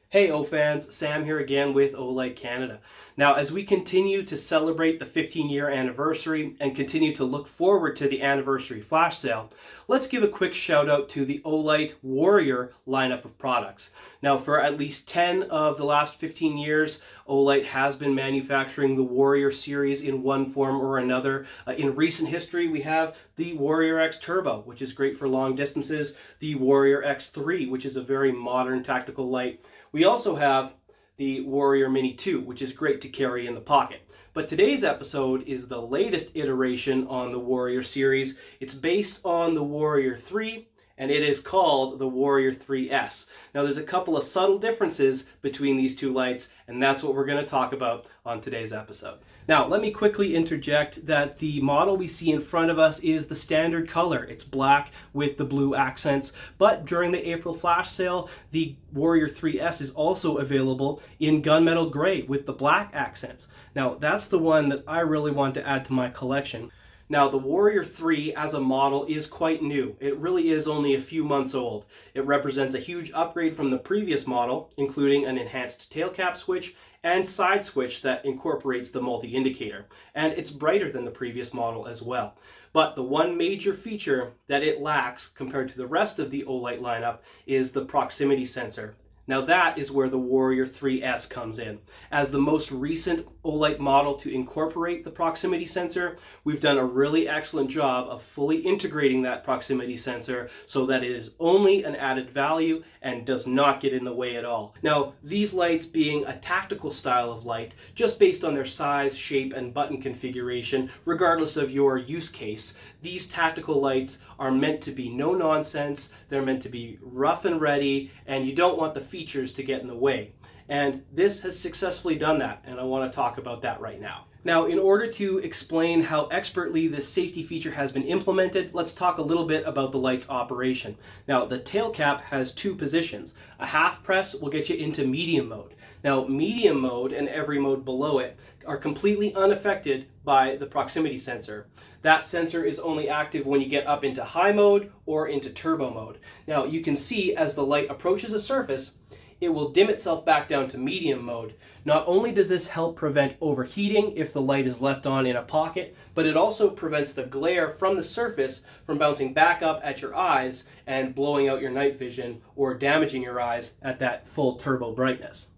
Hey O-fans, Sam here again with Olight Canada. Now, as we continue to celebrate the 15-year anniversary and continue to look forward to the anniversary flash sale, let's give a quick shout out to the Olight Warrior lineup of products. Now, for at least 10 of the last 15 years, Olight has been manufacturing the Warrior series in one form or another. In recent history, we have the Warrior X Turbo, which is great for long distances, the Warrior X3, which is a very modern tactical light. We also have the Warrior Mini 2, which is great to carry in the pocket. But today's episode is the latest iteration on the Warrior series. It's based on the Warrior 3, and it is called the Warrior 3S. Now, there's a couple of subtle differences between these two lights, and that's what we're going to talk about on today's episode. Now, let me quickly interject that the model we see in front of us is the standard color. It's black with the blue accents, but during the April flash sale, the Warrior 3S is also available in gunmetal gray with the black accents. Now, that's the one that I really want to add to my collection. Now, the Warrior 3 as a model is quite new. It really is only a few months old. It represents a huge upgrade from the previous model, including an enhanced tail cap switch and side switch that incorporates the multi-indicator. And it's brighter than the previous model as well. But the one major feature that it lacks compared to the rest of the Olight lineup is the proximity sensor. Now that is where the Warrior 3S comes in. As the most recent Olight model to incorporate the proximity sensor, we've done a really excellent job of fully integrating that proximity sensor so that it is only an added value and does not get in the way at all. Now, these lights being a tactical style of light, just based on their size, shape, and button configuration, regardless of your use case, these tactical lights are meant to be no nonsense, they're meant to be rough and ready, and you don't want the features to get in the way. And this has successfully done that, and I want to talk about that right now. Now, in order to explain how expertly this safety feature has been implemented, let's talk a little bit about the light's operation. Now, the tail cap has two positions. A half press will get you into medium mode. Now, medium mode and every mode below it are completely unaffected by the proximity sensor. That sensor is only active when you get up into high mode or into turbo mode. Now, you can see as the light approaches a surface, it will dim itself back down to medium mode. Not only does this help prevent overheating if the light is left on in a pocket, but it also prevents the glare from the surface from bouncing back up at your eyes and blowing out your night vision or damaging your eyes at that full turbo brightness.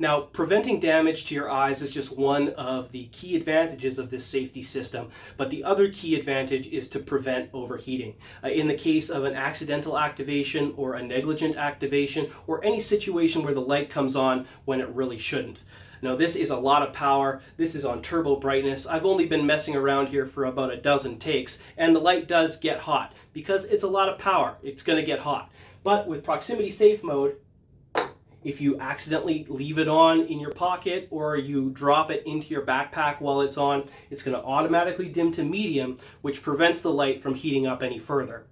Now, preventing damage to your eyes is just one of the key advantages of this safety system, but the other key advantage is to prevent overheating. In the case of an accidental activation or a negligent activation or any situation where the light comes on when it really shouldn't. Now, this is a lot of power. This is on turbo brightness. I've only been messing around here for about a dozen takes, and the light does get hot because it's a lot of power. It's going to get hot. But with proximity safe mode, if you accidentally leave it on in your pocket or you drop it into your backpack while it's on, it's going to automatically dim to medium, which prevents the light from heating up any further.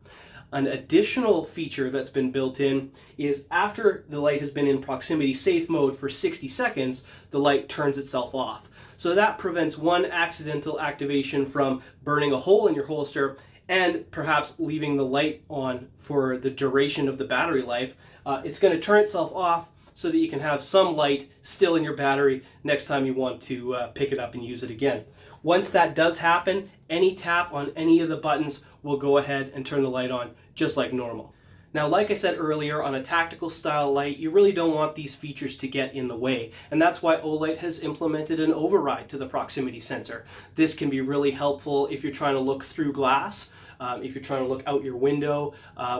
An additional feature that's been built in is after the light has been in proximity safe mode for 60 seconds, the light turns itself off. So that prevents one accidental activation from burning a hole in your holster and perhaps leaving the light on for the duration of the battery life. It's going to turn itself off so that you can have some light still in your battery next time you want to pick it up and use it again. Once that does happen, any tap on any of the buttons will go ahead and turn the light on just like normal. Now, like I said earlier, on a tactical style light, you really don't want these features to get in the way, and that's why Olight has implemented an override to the proximity sensor. This can be really helpful if you're trying to look through glass, if you're trying to look out your window,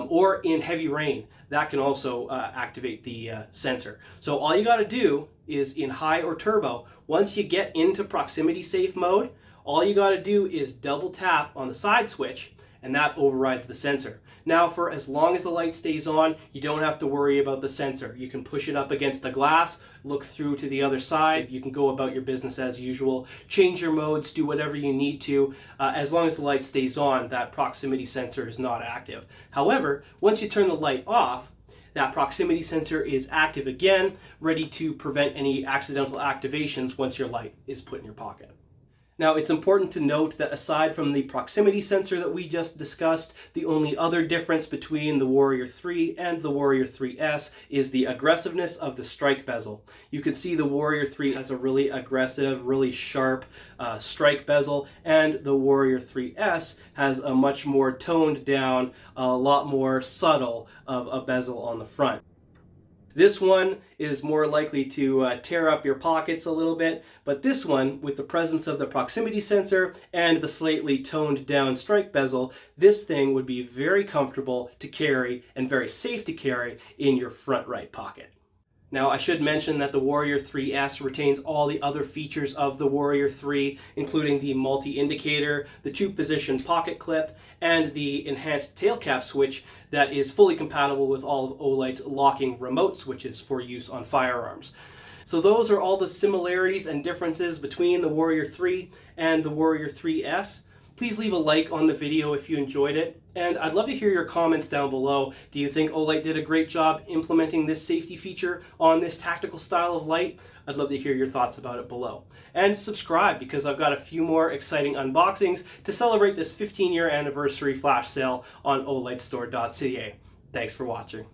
or in heavy rain. That can also activate the sensor. So all you got to do is in high or turbo, once you get into proximity safe mode, all you got to do is double tap on the side switch, and that overrides the sensor. Now, for as long as the light stays on, you don't have to worry about the sensor. You can push it up against the glass, look through to the other side. You can go about your business as usual, change your modes, do whatever you need to. As long as the light stays on, that proximity sensor is not active. However, once you turn the light off, that proximity sensor is active again, ready to prevent any accidental activations once your light is put in your pocket. Now, it's important to note that aside from the proximity sensor that we just discussed, the only other difference between the Warrior 3 and the Warrior 3S is the aggressiveness of the strike bezel. You can see the Warrior 3 has a really aggressive, really sharp strike bezel, and the Warrior 3S has a much more toned down, a lot more subtle of a bezel on the front. This one is more likely to tear up your pockets a little bit, but this one, with the presence of the proximity sensor and the slightly toned down strike bezel, this thing would be very comfortable to carry and very safe to carry in your front right pocket. Now, I should mention that the Warrior 3S retains all the other features of the Warrior 3, including the multi-indicator, the 2-position pocket clip, and the enhanced tail cap switch that is fully compatible with all of Olight's locking remote switches for use on firearms. So those are all the similarities and differences between the Warrior 3 and the Warrior 3S. Please leave a like on the video if you enjoyed it, and I'd love to hear your comments down below. Do you think Olight did a great job implementing this safety feature on this tactical style of light? I'd love to hear your thoughts about it below. And subscribe, because I've got a few more exciting unboxings to celebrate this 15-year anniversary flash sale on olightstore.ca. Thanks for watching.